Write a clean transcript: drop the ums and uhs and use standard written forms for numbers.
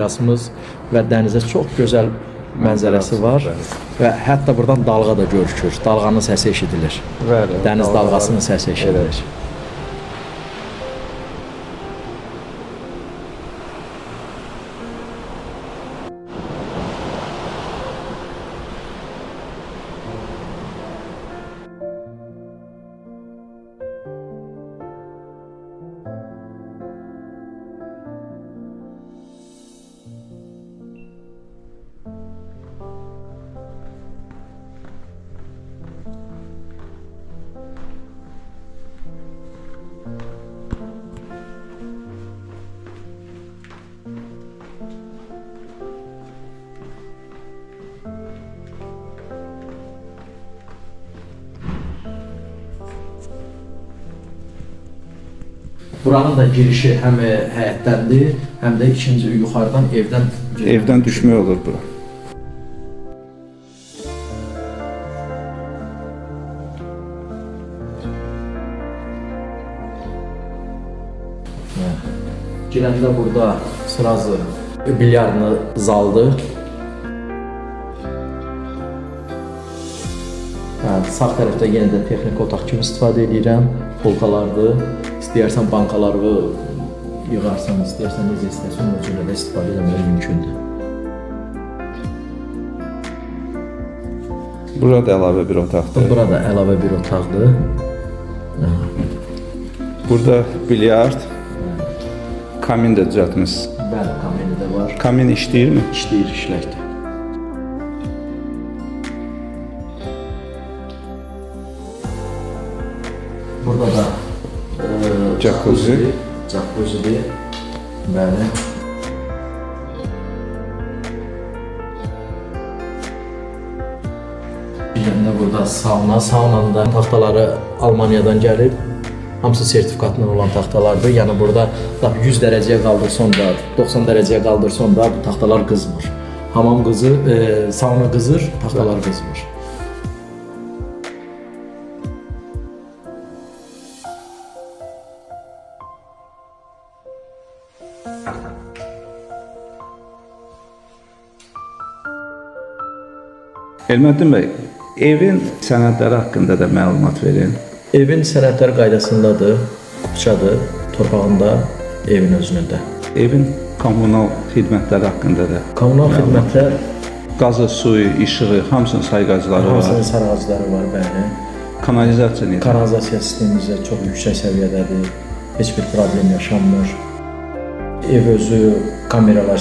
Erasmus və dənizə çox gözəl mənzərəsi var və hətta buradan dalğa da görükür. Dalğanın səsi eşidilir. Bəli, Dəniz dalğasının səsi eşidilir. Buranın da girişi həm həyətdəndir, həm də ikinci yuxarıdan Evdən düşmək olur bura. Girəndə burada sırası bilyardlı zaldır. Sağ tərəfdə yenə də texniki otaq kimi istifadə edirəm. Polkalardır. İstəyərsən bankaları yığarsan, istəyərsən necə istəyirsən, o cürə də istifadə etmək mümkündür. Burada əlavə bir otaqdır. Burada əlavə bir otaqdır. Burada bilyard, kamin də düzəltmişsiniz. Bəli, kamini də var. Kamin işləyirmi? İşləyir, işləkdir. Burada da jacuzzidir. Bəli. Bir də burada saunanın da taxtaları Almaniyadan gəlib. Hamısı sertifikatlı olan taxtalardır. Yəni burada 100 dərəcəyə qaldırsan da, 90 dərəcəyə qaldırsan da bu taxtalar qızmır. Hamam qızır, sauna qızır, taxtalar qızmır. Elməddin bəy, evin sənədləri haqqında da məlumat verin. Evin sənədləri qaydasındadır, kupçadır, torpağında, evin özünündə. Evin kommunal xidmətləri haqqında da. Kommunal xidmətlər, Qazı, suyu, işığı, hamısının sayğacları var. hamısının sarğacları var, bəli. Kanalizasiya necə? Kanalizasiya sistemimizdə çox yüksək səviyyədədir, heç bir problem yaşanmır. Ev özü kameralar